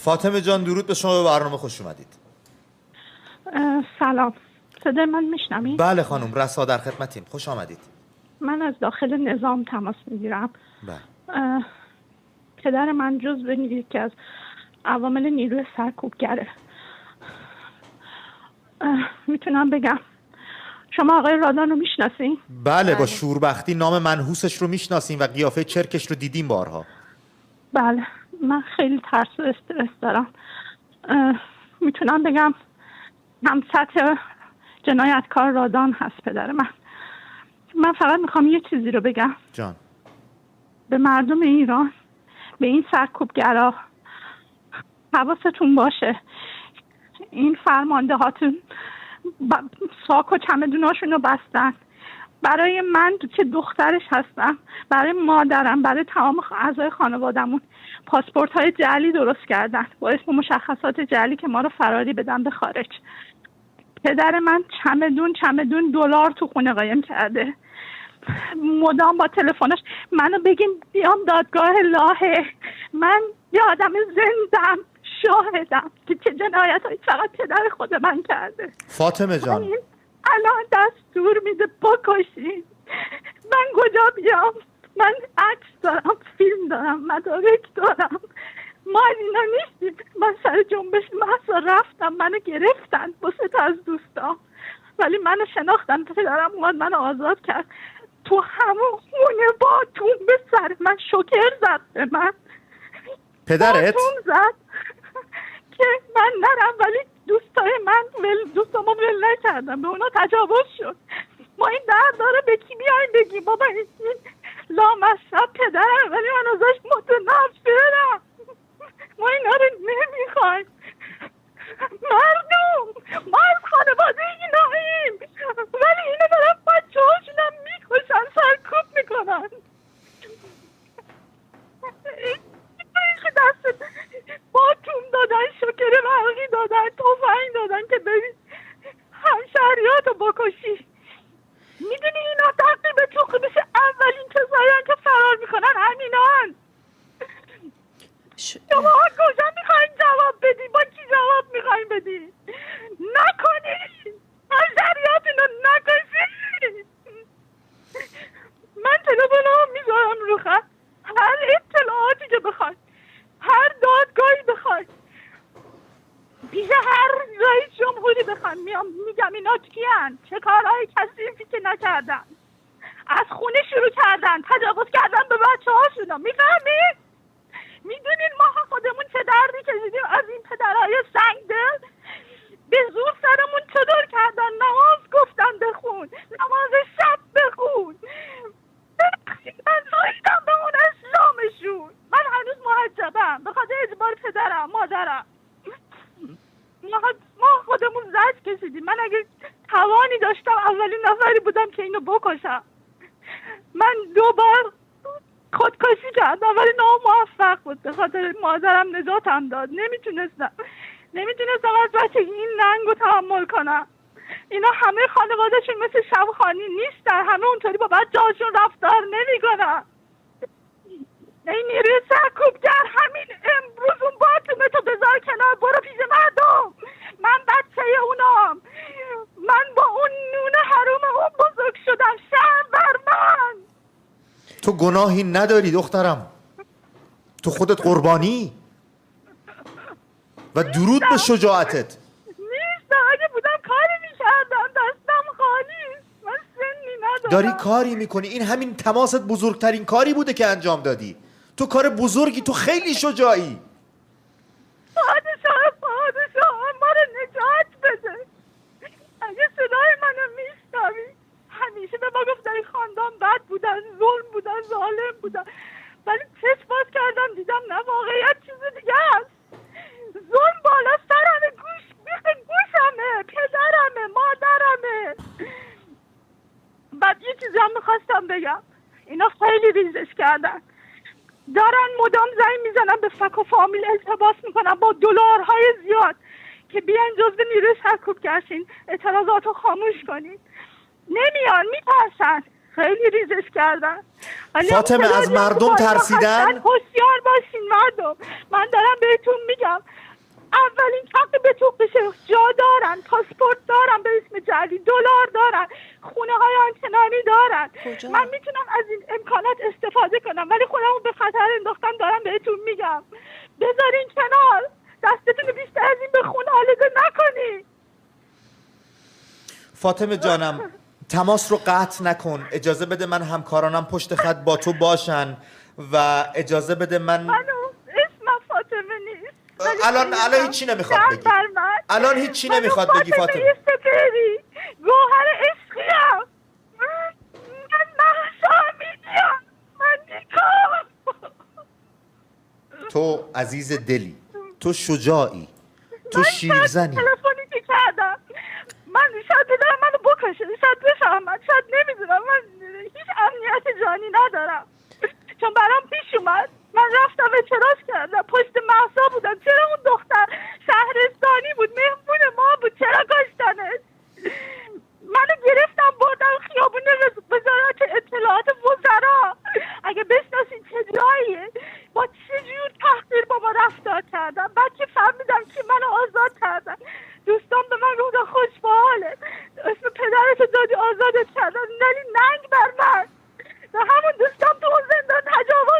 فاطمه جان درود به شما، به برنامه خوش اومدید. سلام، صدای من میشنوید؟ بله خانم، رسا در خدمتیم، خوش آمدید. من از داخل نظام تماس میگیرم. بله. پدر من جزو یکی از عوامل نیروی سرکوبگره. میتونم بگم شما آقای رادان رو میشناسین؟ بله، با شوربختی نام منحوسش رو میشناسیم و قیافه چرکش رو دیدیم بارها. بله، من خیلی ترس و استرس دارم. میتونم بگم هم سطح جنایتکار رادان هست پدر من. من فقط میخوام یه چیزی رو بگم جان. به مردم ایران، به این سرکوبگرا حواستون باشه. این فرمانده هاتون ساک و چمدوناشون رو بستن. برای من که دخترش هستم، برای مادرم، برای تمام اعضای خانوادمون پاسپورت های جعلی درست کردن با اسم مشخصات جعلی که ما رو فراری بدن به خارج. پدر من چمدون دلار تو خونه قایم کرده. مدام با تلفنش منو بگین بیام دادگاه لاهه. من یه آدم زندم، شاهدم که چه جنایت هایی فقط پدر خود من کرده. فاطمه جان، الان دستور میده بکشین. من کجا بیام؟ من عکس دارم، فیلم دارم، مدارک دارم. ما اینا نیستیم. من سر جنبش محضا رفتم، منو گرفتن با 3 تا از دوستان، ولی منو شناختن. پدرم اومد منو آزاد کرد. تو همون خونه باتون به سر من شوکر زد به من. پدرت؟ باتون زد که من نرم، ولی دوستای من دوستامو ول نکردم، به اونا تجاوز شد. ما این درد داره به کی بیایم بگیم بابا این لامصب پدرم، ولی من ازش متنفرم. ما اینا رو نمیخوایم. ما از خانواده ایناییم، ولی اینا دارن بچه هاشونم میکشن، سرکوب میکنن. این دست باتون دادن، شکر برقی دادن، تفنگ دادن که برید همشهریات رو بکشی. میدونی اینا تقریبا تو بشه اولین کسایی که فرار میکنن همینان. شما کجا میخواین جواب بدی؟ با کی جواب میخواین بدی؟ نکنید، همشهریاتون رو نکشید. من تلفنم میذارم رو خط، هر اطلاعاتی که بخواید، هر دادگاهی بخواید، پیش هر رئیس جمهوری بخواید میام میگم اینا کیان، چه کارهای کثیفی که نکردن. از خونه شروع کردن، تجاوز کردن به بچه هاشونا. میفهمید؟ میدونین ما خودمون چه دردی کشیدیم از این پدرهای سنگدل؟ به زور سرمون چادر کردن، نماز گفتن بخون، نماز شب بخون. من زایدم به اون اسلامشون. من هنوز محجبم به خاطر اجبار پدرم مادرم. ما خودمون زجر کشیدیم. من اگه توانی داشتم اولین نفری بودم که اینو بکشم. من 2 بار خودکشی کردم ولی ناموفق بود. به خاطر مادرم نجاتم داد. نمیتونستم از بچگی این ننگ رو تحمل کنم. اینا همه خانوادهشون مثل شبخانی نیستن، همه اونطوری با بچه‌هاشون رفتار نمیکنن. این نیروی سرکوبگر همین امروز اون باتومه تو بذار کنار، برو پیش مردم. من بچه اونام، من با اون نون حروم اون بزرگ شدم. شرم بر من. تو گناهی نداری دخترم، تو خودت قربانی و درود به شجاعتت. نیست، اگه بودم کاری میکردم، دستم خالی. من سنی ندارم. داری کاری میکنی، این همین تماست بزرگترین کاری بوده که انجام دادی. تو کار بزرگی، تو خیلی شجاعی. پادشاه ما رو نجات بده. اگه صدای منو میشنوی، همیشه به ما گفتن این خاندان بد بودن، ظلم بودن، ظالم بودن، ولی چشم باز کردم دیدم نه، واقعیت چیز دیگه است. ظلم بالا سرمه، گوشمه، پدرمه، مادرمه. بعد یه چیزی هم میخواستم بگم. اینا خیلی ریزش کردن، دارن مدام زنگ میزنن به فک و فامیل، التباس میکنن با دلارهای زیاد که بیاین جزو نیروی سرکوبگرشین، اعتراضات رو خاموش کنین. نمیان، میترسن. خیلی ریزش کردن. فاطمه از مردم ترسیدن؟ هوشیار باشین مردم. من دارم بهتون میگم این کنار، دستتون رو بیشتر از این به خون آلوده نکنی. فاطمه جانم تماس رو قطع نکن، اجازه بده من همکارانم پشت خط با تو باشن و اجازه بده منو اسمم فاطمه نیست. الان هیچی نمیخواد بگی. الان هیچی نمیخواد بگی فاطمه. سپری گوهر عشقیم. من محسامینیم. من نیکام. تو عزیز دلی، تو شجاعی، تو شیرزنی. تلفنی که کردم من شاید بدارم منو بکشه، شاید بفهمد، شاید نمیدونم، من هیچ امنیت جانی ندارم چون برام پیش اومد. من رفتم اعتراض کردم، پشت مهسا بودم، چرا اون دختر شهرستانی بود، مهمون ما بود، چرا کشتنش؟ منو گرفتم بردم خیابون وزارت اطلاعات وزرا. اگه بشناسین چه جاییه، با چه جور تحقیر با ما رفتار کردن. بعد که فهمیدم که منو آزاد کردن، دوستان به من گفتن خوشحاله، اسم پدرتو دادی آزادت کردن، ولی ننگ بر من. و همون دوستان تو اون زندان تجاوز